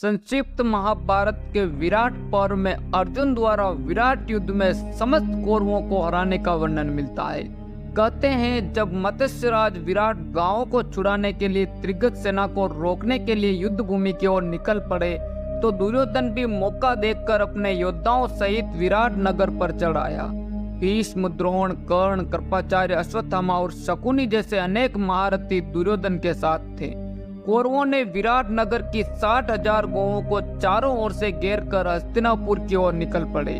संक्षिप्त महाभारत के विराट पर्व में अर्जुन द्वारा विराट युद्ध में समस्त कौरवों को हराने का वर्णन मिलता है। कहते हैं जब मत्स्यराज विराट गांवों को छुड़ाने के लिए त्रिगत सेना को रोकने के लिए युद्ध भूमि की ओर निकल पड़े तो दुर्योधन भी मौका देखकर अपने योद्धाओं सहित विराट नगर पर चढ़ आया। भीष्म, द्रोण, कर्ण, कृपाचार्य, अश्वत्थामा और शकुनी जैसे अनेक महारथी दुर्योधन के साथ थे। कौरवों ने विराट नगर की 60,000 गांवों को चारों ओर से घेर कर हस्तिनापुर की ओर निकल पड़े।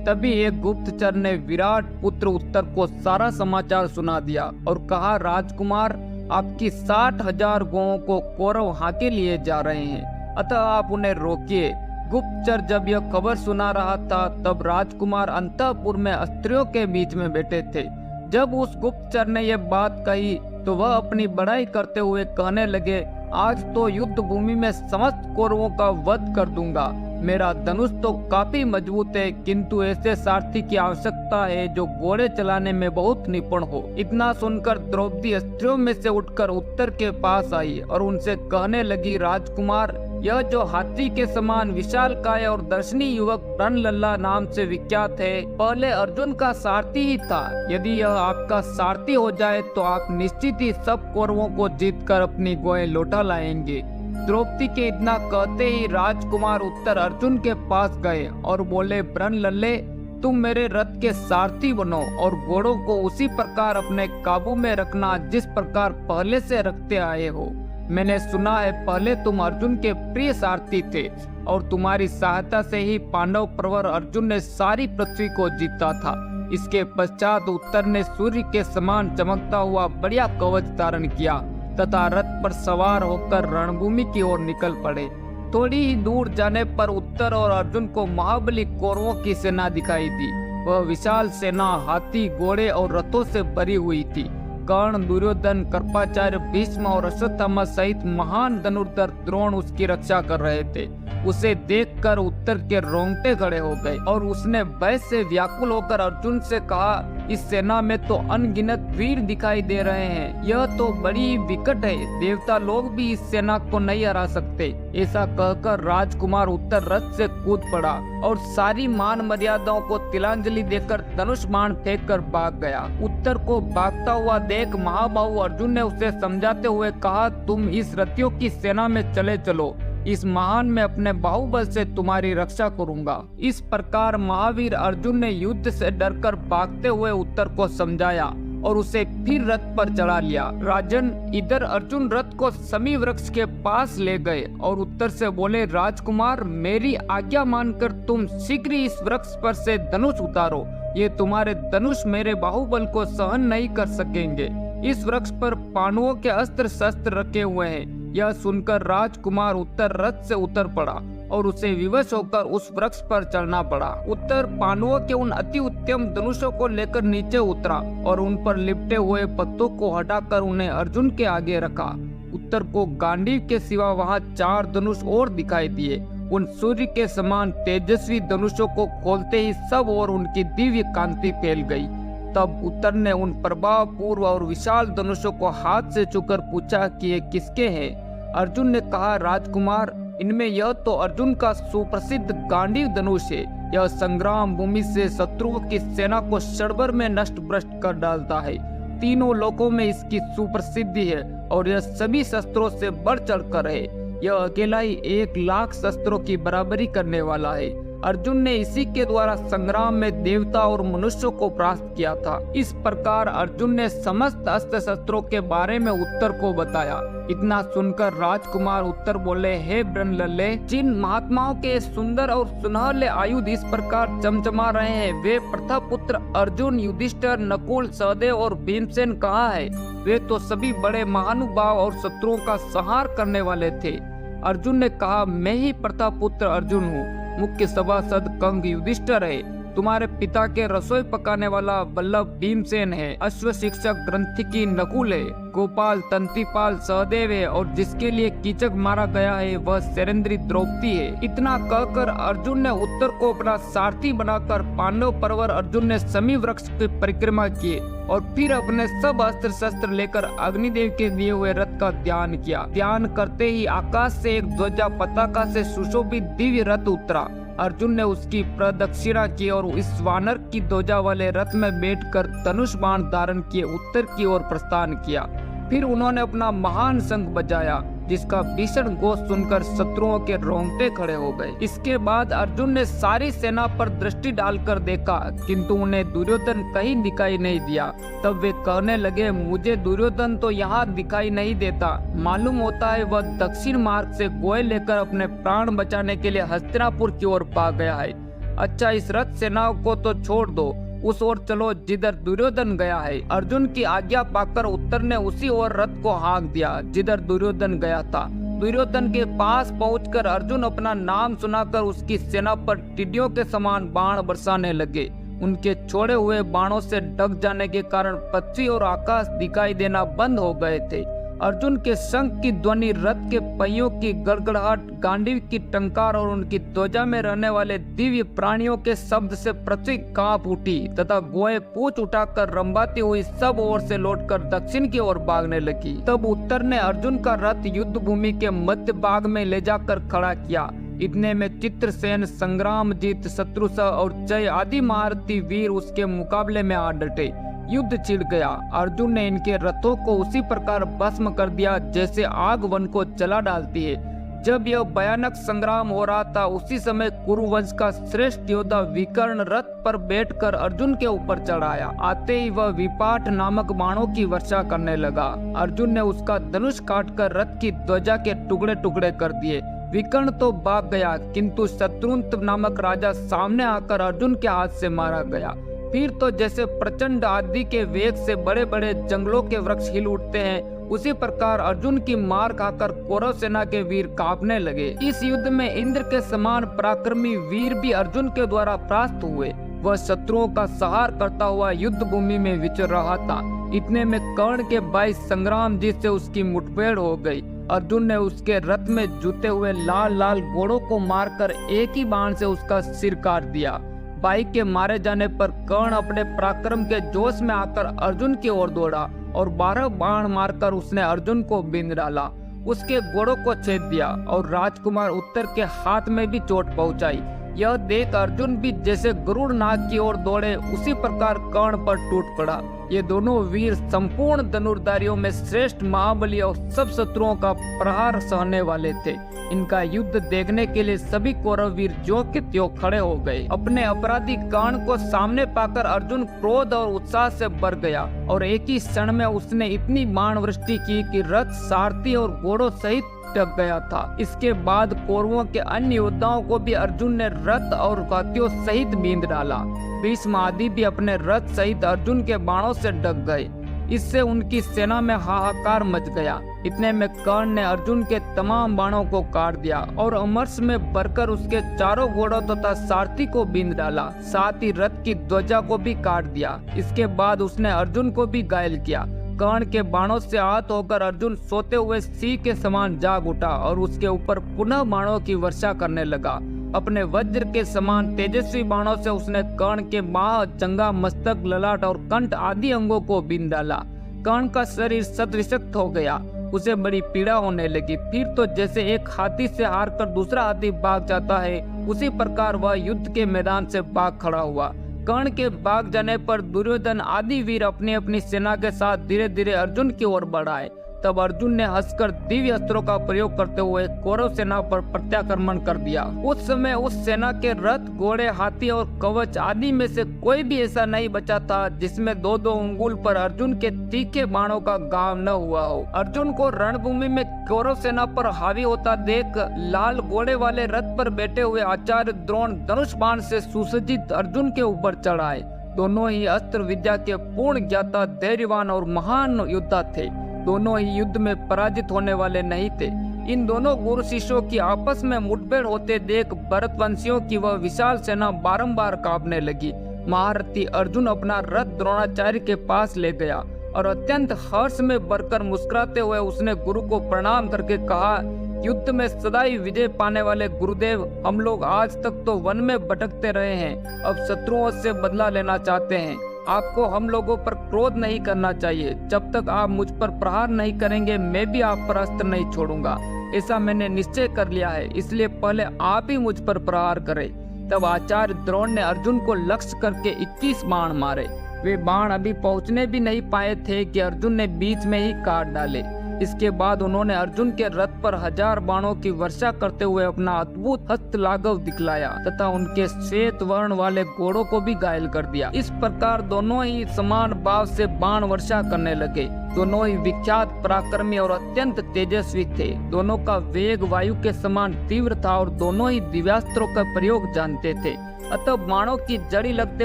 तभी एक गुप्तचर ने विराट पुत्र उत्तर को सारा समाचार सुना दिया और कहा, राजकुमार, आपकी 60,000 गांवों को कौरव हाके लिए जा रहे हैं, अतः आप उन्हें रोकिए। गुप्तचर जब यह खबर सुना रहा था तब राजकुमार अंतःपुर में स्त्रियों के बीच में बैठे थे। जब उस गुप्तचर ने यह बात कही तो वह अपनी बड़ाई करते हुए कहने लगे, आज तो युद्ध भूमि में समस्त कौरवों का वध कर दूंगा। मेरा धनुष तो काफी मजबूत है, किंतु ऐसे सारथी की आवश्यकता है जो घोड़े चलाने में बहुत निपुण हो। इतना सुनकर द्रौपदी स्त्रियों में से उठकर उत्तर के पास आई और उनसे कहने लगी, राजकुमार, यह जो हाथी के समान विशालकाय और दर्शनी युवक प्रणलल्ला नाम से विख्यात है, पहले अर्जुन का सारथी ही था। यदि यह आपका सारथी हो जाए तो आप निश्चित ही सब कौरवों को जीतकर अपनी गोएं लौटा लाएंगे। द्रौपदी के इतना कहते ही राजकुमार उत्तर अर्जुन के पास गए और बोले, प्रणलल्ले, तुम मेरे रथ के सारथी बनो और घोड़ों को उसी प्रकार अपने काबू में रखना जिस प्रकार पहले से रखते आए हो। मैंने सुना है पहले तुम अर्जुन के प्रिय सारथी थे और तुम्हारी सहायता से ही पांडव प्रवर अर्जुन ने सारी पृथ्वी को जीता था। इसके पश्चात उत्तर ने सूर्य के समान चमकता हुआ बढ़िया कवच धारण किया तथा रथ पर सवार होकर रणभूमि की ओर निकल पड़े। थोड़ी ही दूर जाने पर उत्तर और अर्जुन को महाबली कौरवों की सेना दिखाई दी। वह विशाल सेना हाथी, घोड़े और रथों से भरी हुई थी। कर्ण, दुर्योधन, कृपाचार्य, भीष्म और अश्वत्थामा सहित महान धनुर्धर द्रोण उसकी रक्षा कर रहे थे। उसे देखकर उत्तर के रोंगटे खड़े हो गए और उसने भय से व्याकुल होकर अर्जुन से कहा, इस सेना में तो अनगिनत वीर दिखाई दे रहे हैं, यह तो बड़ी विकट है, देवता लोग भी इस सेना को नहीं हरा सकते। ऐसा कहकर राजकुमार उत्तर रथ से कूद पड़ा और सारी मान मर्यादाओं को तिलांजलि देकर धनुष बाण फेंक कर भाग गया। उत्तर को भागता हुआ देख महाबाहु अर्जुन ने उसे समझाते हुए कहा, तुम इस रथियों की सेना में चले चलो, इस महान में अपने बाहुबल से तुम्हारी रक्षा करूंगा। इस प्रकार महावीर अर्जुन ने युद्ध से डरकर भागते हुए उत्तर को समझाया और उसे फिर रथ पर चढ़ा लिया। राजन, इधर अर्जुन रथ को समी वृक्ष के पास ले गए और उत्तर से बोले, राजकुमार, मेरी आज्ञा मानकर तुम शीघ्र इस वृक्ष पर से धनुष उतारो। ये तुम्हारे धनुष मेरे बाहुबल को सहन नहीं कर सकेंगे। इस वृक्ष पर पांडवों के अस्त्र शस्त्र रखे हुए हैं। यह सुनकर राजकुमार उत्तर रथ से उतर पड़ा और उसे विवश होकर उस वृक्ष पर चढ़ना पड़ा। उत्तर पांडवों के उन अति उत्तम धनुषों को लेकर नीचे उतरा और उन पर लिपटे हुए पत्तों को हटाकर उन्हें अर्जुन के आगे रखा। उत्तर को गांडीव के सिवा वहां 4 धनुष और दिखाई दिए। उन सूर्य के समान तेजस्वी धनुषों को खोलते ही सब और उनकी दिव्य कांति फैल गई। तब उत्तर ने उन प्रभाव पूर्व और विशाल धनुषों को हाथ से छूकर पूछा कि ये किसके हैं। अर्जुन ने कहा, राजकुमार, इनमें यह तो अर्जुन का सुप्रसिद्ध गांडीव धनुष है। यह संग्राम भूमि से शत्रुओं की सेना को क्षणभर में नष्ट भ्रष्ट कर डालता है। तीनों लोकों में इसकी सुप्रसिद्धि है और यह सभी शस्त्रों से बढ़ चढ़कर है। यह अकेला ही 1,00,000 शस्त्रों की बराबरी करने वाला है। अर्जुन ने इसी के द्वारा संग्राम में देवता और मनुष्यों को परास्त किया था। इस प्रकार अर्जुन ने समस्त अस्त्र शस्त्रों के बारे में उत्तर को बताया। इतना सुनकर राजकुमार उत्तर बोले, हे ब्रह्मलल्ले, जिन महात्माओं के सुंदर और सुनहले आयुध इस प्रकार चमचमा रहे हैं, वे प्रथापुत्र अर्जुन, युधिष्ठिर, नकुल, सहदेव और भीमसेन कहाँ है? वे तो सभी बड़े महानुभाव और शत्रुओं का संहार करने वाले थे। अर्जुन ने कहा, मैं ही प्रथापुत्र अर्जुन हूँ। मुख्य सभासद कंग युधिष्ठिर है। तुम्हारे पिता के रसोई पकाने वाला वल्लभ भीमसेन है, अश्व शिक्षक ग्रंथिकी नकुल है, गोपाल तंतीपाल सहदेव है और जिसके लिए कीचक मारा गया है वह शैलेंद्री द्रौपदी है। इतना कहकर अर्जुन ने उत्तर को अपना सारथी बनाकर पांडव परवर अर्जुन ने शमी वृक्ष की परिक्रमा किए और फिर अपने सब अस्त्र शस्त्र लेकर अग्निदेव के दिए हुए रथ का ध्यान किया। ध्यान करते ही आकाश से एक ध्वजा पताका से सुशोभित दिव्य रथ उतरा। अर्जुन ने उसकी प्रदक्षिणा की और इस वानर की ध्वजा वाले रथ में बैठकर धनुष बाण धारण किए उत्तर की ओर प्रस्थान किया। फिर उन्होंने अपना महान शंख बजाया जिसका भीषण घोष सुनकर शत्रुओं के रोंगटे खड़े हो गए। इसके बाद अर्जुन ने सारी सेना पर दृष्टि डालकर देखा किंतु उन्हें दुर्योधन कहीं दिखाई नहीं दिया। तब वे कहने लगे, मुझे दुर्योधन तो यहाँ दिखाई नहीं देता, मालूम होता है वह दक्षिण मार्ग से गोए लेकर अपने प्राण बचाने के लिए हस्तिनापुर की ओर भाग गया है। अच्छा, इस रथ सेनाओं को तो छोड़ दो, उस ओर चलो जिधर दुर्योधन गया है। अर्जुन की आज्ञा पाकर उत्तर ने उसी ओर रथ को हाँक दिया जिधर दुर्योधन गया था। दुर्योधन के पास पहुंचकर अर्जुन अपना नाम सुनाकर उसकी सेना पर टिड्डियों के समान बाण बरसाने लगे। उनके छोड़े हुए बाणों से ढक जाने के कारण पृथ्वी और आकाश दिखाई देना बंद हो गए थे। अर्जुन के शंख की ध्वनि, रथ के पहियों की गड़गड़ाहट, गांडीव की टंकार और उनकी ध्वजा में रहने वाले दिव्य प्राणियों के शब्द से पृथ्वी कांप उठी तथा गोए पूंछ उठाकर रंबाती हुई सब ओर से लौटकर दक्षिण की ओर भागने लगी। तब उत्तर ने अर्जुन का रथ युद्ध भूमि के मध्य भाग में ले जाकर खड़ा किया। इतने में चित्रसेन, संग्रामजीत, शत्रुस और जय आदि महारथी वीर उसके मुकाबले में आ डटे। युद्ध छिड़ गया। अर्जुन ने इनके रथों को उसी प्रकार भस्म कर दिया जैसे आग वन को जला डालती है। जब यह भयानक संग्राम हो रहा था उसी समय कुरुवंश का श्रेष्ठ योद्धा विकर्ण रथ पर बैठकर अर्जुन के ऊपर चढ़ाया। आते ही वह विपाट नामक बाणों की वर्षा करने लगा। अर्जुन ने उसका धनुष काटकर रथ की ध्वजा के टुकड़े टुकड़े कर दिए। विकर्ण तो भाग गया किंतु शत्रुंत नामक राजा सामने आकर अर्जुन के हाथ से मारा गया। फिर तो जैसे प्रचंड आंधी के वेग से बड़े बड़े जंगलों के वृक्ष हिल उठते हैं उसी प्रकार अर्जुन की मार खाकर कौरव सेना के वीर कांपने लगे। इस युद्ध में इंद्र के समान पराक्रमी वीर भी अर्जुन के द्वारा परास्त हुए। वह शत्रुओं का संहार करता हुआ युद्ध भूमि में विचर रहा था। इतने में कर्ण के भाई संग्रामजीत से उसकी मुठभेड़ हो गई। अर्जुन ने उसके रथ में जुते हुए लाल लाल घोड़ों को मारकर एक ही बाण से उसका सिर काट दिया। भाई के मारे जाने पर कर्ण अपने पराक्रम के जोश में आकर अर्जुन की ओर दौड़ा और 12 बाण मारकर उसने अर्जुन को बींध डाला, उसके घोड़ों को छेद दिया और राजकुमार उत्तर के हाथ में भी चोट पहुंचाई। यह देख अर्जुन भी जैसे गरुड़ नाग की ओर दौड़े उसी प्रकार कर्ण पर टूट पड़ा। ये दोनों वीर संपूर्ण धनुर्धारियों में श्रेष्ठ महाबली और सब शत्रुओं का प्रहार सहने वाले थे। इनका युद्ध देखने के लिए सभी कौरव वीर ज्यों के त्यों खड़े हो गए। अपने अपराधी कर्ण को सामने पाकर अर्जुन क्रोध और उत्साह से भर गया और एक ही क्षण में उसने इतनी बाण वृष्टि की कि रथ, सारथी और घोड़ों सहित टक गया था। इसके बाद कौरवों के अन्य योद्धाओं को भी अर्जुन ने रथ और हाथियों सहित बींध डाला। भीष्म आदि भी अपने रथ सहित अर्जुन के बाणों से ढक गए। इससे उनकी सेना में हाहाकार मच गया। इतने में कर्ण ने अर्जुन के तमाम बाणों को काट दिया और अमरस में भरकर उसके चारों घोड़ों तथा सारथी को बींध डाला, साथ ही रथ की ध्वजा को भी काट दिया। इसके बाद उसने अर्जुन को भी घायल किया। कर्ण के बाणों से आहत होकर अर्जुन सोते हुए सिंह के समान जाग उठा और उसके ऊपर पुनः बाणों की वर्षा करने लगा। अपने वज्र के समान तेजस्वी बाणों से उसने कर्ण के बाह, जंघा, मस्तक, ललाट और कंठ आदि अंगों को बींध डाला। कर्ण का शरीर शतविषक्त हो गया, उसे बड़ी पीड़ा होने लगी। फिर तो जैसे एक हाथी से हारकर दूसरा हाथी भाग जाता है उसी प्रकार वह युद्ध के मैदान से भाग खड़ा हुआ। कर्ण के भाग जाने पर दुर्योधन आदि वीर अपनी अपनी सेना के साथ धीरे धीरे अर्जुन की ओर बढ़ाए। तब अर्जुन ने हंसकर दिव्य अस्त्रों का प्रयोग करते हुए कौरव सेना पर प्रत्याक्रमण कर दिया। उस समय उस सेना के रथ, घोड़े, हाथी और कवच आदि में से कोई भी ऐसा नहीं बचा था जिसमें 2-2 अंगुल पर अर्जुन के तीखे बाणों का घाव न हुआ हो। अर्जुन को रणभूमि में कौरव सेना पर हावी होता देख लाल घोड़े वाले रथ पर बैठे हुए आचार्य द्रोण धनुष बाण से सुसज्जित अर्जुन के ऊपर चढ़ाए। दोनों ही अस्त्र विद्या के पूर्ण ज्ञाता, धैर्यवान और महान योद्धा थे। दोनों ही युद्ध में पराजित होने वाले नहीं थे। इन दोनों गुरु शिष्यों की आपस में मुठभेड़ होते देख भरतवंशियों की वह विशाल सेना बारंबार कांपने लगी। महारथी अर्जुन अपना रथ द्रोणाचार्य के पास ले गया और अत्यंत हर्ष में भरकर मुस्कुराते हुए उसने गुरु को प्रणाम करके कहा, युद्ध में सदैव विजय पाने वाले गुरुदेव, हम लोग आज तक तो वन में भटकते रहे हैं, अब शत्रुओं से बदला लेना चाहते हैं। आपको हम लोगों पर क्रोध नहीं करना चाहिए। जब तक आप मुझ पर प्रहार नहीं करेंगे मैं भी आप पर अस्त्र नहीं छोड़ूंगा। ऐसा मैंने निश्चय कर लिया है, इसलिए पहले आप ही मुझ पर प्रहार करें। तब आचार्य द्रोण ने अर्जुन को लक्ष्य करके 21 बाण मारे। वे बाण अभी पहुंचने भी नहीं पाए थे कि अर्जुन ने बीच में ही काट डाले। इसके बाद उन्होंने अर्जुन के रथ पर 1000 बाणों की वर्षा करते हुए अपना अद्भुत हस्त लाघव दिखलाया तथा उनके श्वेत वर्ण वाले घोड़ों को भी घायल कर दिया। इस प्रकार दोनों ही समान भाव से बाण वर्षा करने लगे। दोनों ही विख्यात पराक्रमी और अत्यंत तेजस्वी थे। दोनों का वेग वायु के समान तीव्र था और दोनों ही दिव्यास्त्रों का प्रयोग जानते थे। अतः बाणों की जड़ी लगते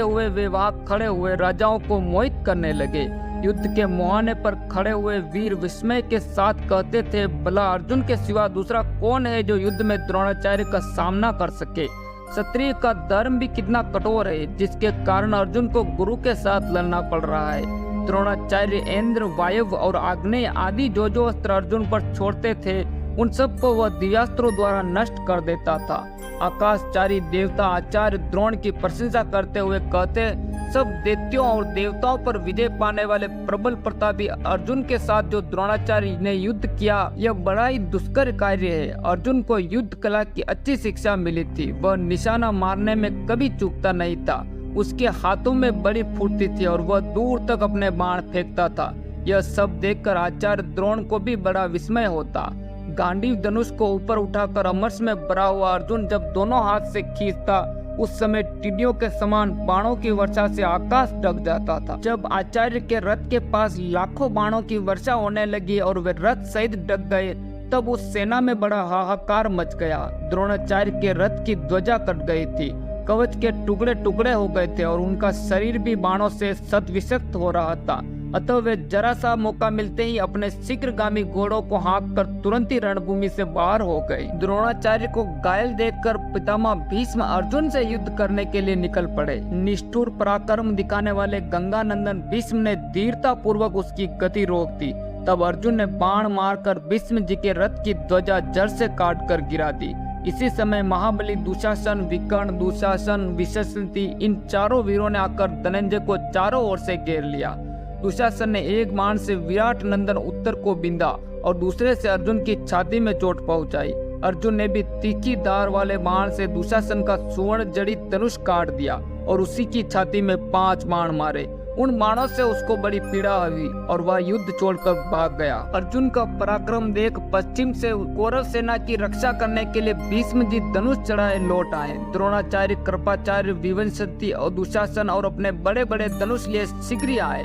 हुए वे वहां खड़े हुए राजाओं को मोहित करने लगे। युद्ध के मुहाने पर खड़े हुए वीर विस्मय के साथ कहते थे, भला अर्जुन के सिवा दूसरा कौन है जो युद्ध में द्रोणाचार्य का सामना कर सके। क्षत्रिय का धर्म भी कितना कठोर है, जिसके कारण अर्जुन को गुरु के साथ लड़ना पड़ रहा है। द्रोणाचार्य इंद्र, वायव और आग्नेय आदि जो अस्त्र अर्जुन पर छोड़ते थे उन सबको वह दिव्यास्त्रों द्वारा नष्ट कर देता था। आकाशचारी देवता आचार्य द्रोण की प्रशंसा करते हुए कहते, सब दैत्यों और देवताओं पर विजय पाने वाले प्रबल प्रतापी अर्जुन के साथ जो द्रोणाचार्य ने युद्ध किया यह बड़ा ही दुष्कर कार्य है। अर्जुन को युद्ध कला की अच्छी शिक्षा मिली थी। वह निशाना मारने में कभी चूकता नहीं था। उसके हाथों में बड़ी फुर्ती थी और वह दूर तक अपने बाण फेंकता था। यह सब देखकर आचार्य द्रोण को भी बड़ा विस्मय होता। गांडीव धनुष को ऊपर उठाकर अमरस में भरा हुआ अर्जुन जब दोनों हाथ से खींचता उस समय टिड्डियों के समान बाणों की वर्षा से आकाश ढक जाता था। जब आचार्य के रथ के पास लाखों बाणों की वर्षा होने लगी और वे रथ सहित ढक गए, तब उस सेना में बड़ा हाहाकार मच गया। द्रोणाचार्य के रथ की ध्वजा कट गई थी, कवच के टुकड़े टुकड़े हो गए थे और उनका शरीर भी बाणों से शतविषक्त हो रहा था। अतः वे जरा सा मौका मिलते ही अपने शीघ्रगामी घोड़ों को हाँककर तुरंत ही रणभूमि से बाहर हो गए। द्रोणाचार्य को घायल देखकर पितामह भीष्म अर्जुन से युद्ध करने के लिए निकल पड़े। निष्ठुर पराक्रम दिखाने वाले गंगानंदन भीष्म ने धीरता पूर्वक उसकी गति रोक दी। तब अर्जुन ने बाण मारकर भीष्म जी के रथ की ध्वजा जड़ से काट कर गिरा दी। इसी समय महाबली दुशासन, विकर्ण, दुशासन, विशंति इन चारों वीरों ने आकर धनंजय को चारों ओर से घेर लिया। दुशासन ने एक बाण से विराट नंदन उत्तर को बिंदा और दूसरे से अर्जुन की छाती में चोट पहुंचाई। अर्जुन ने भी तीखी धार वाले बाण से दुशासन का सुवर्ण जड़ित धनुष काट दिया और उसी की छाती में 5 बाण मारे। उन बाणों से उसको बड़ी पीड़ा हुई और वह युद्ध छोड़कर भाग गया। अर्जुन का पराक्रम देख पश्चिम से कौरव सेना की रक्षा करने के लिए भीष्म जी धनुष चढ़ाए लौट आए। द्रोणाचार्य, कृपाचार्य, विवंशति और दुशासन और अपने बड़े बड़े धनुष लिए शीघ्र आए।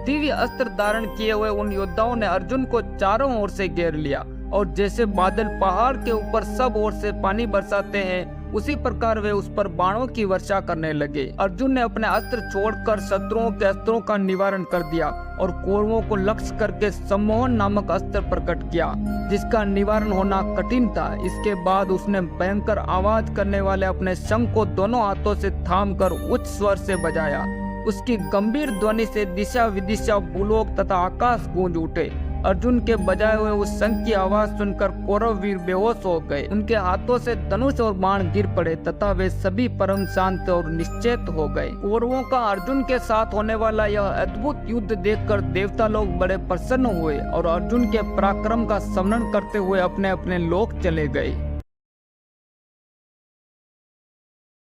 दिव्य अस्त्र धारण किए हुए उन योद्धाओं ने अर्जुन को चारों ओर से घेर लिया और जैसे बादल पहाड़ के ऊपर सब ओर से पानी बरसाते हैं उसी प्रकार वे उस पर बाणों की वर्षा करने लगे। अर्जुन ने अपने अस्त्र छोड़कर शत्रुओं के अस्त्रों का निवारण कर दिया और कौरवों को लक्ष्य करके सम्मोहन नामक अस्त्र प्रकट किया, जिसका निवारण होना कठिन था। इसके बाद उसने भयंकर आवाज करने वाले अपने शंख को दोनों हाथों से थामकर उच्च स्वर से बजाया। उसकी गंभीर ध्वनि से दिशा विदिशा, भूलोक तथा आकाश गूंज उठे। अर्जुन के बजाए हुए उस शंख की आवाज सुनकर कौरव वीर बेहोश हो गए। उनके हाथों से धनुष और बाण गिर पड़े तथा वे सभी परम शांत और निश्चेत हो गए। कौरवों का अर्जुन के साथ होने वाला यह अद्भुत युद्ध देखकर देवता लोग बड़े प्रसन्न हुए और अर्जुन के पराक्रम का स्मरण करते हुए अपने अपने लोक चले गए।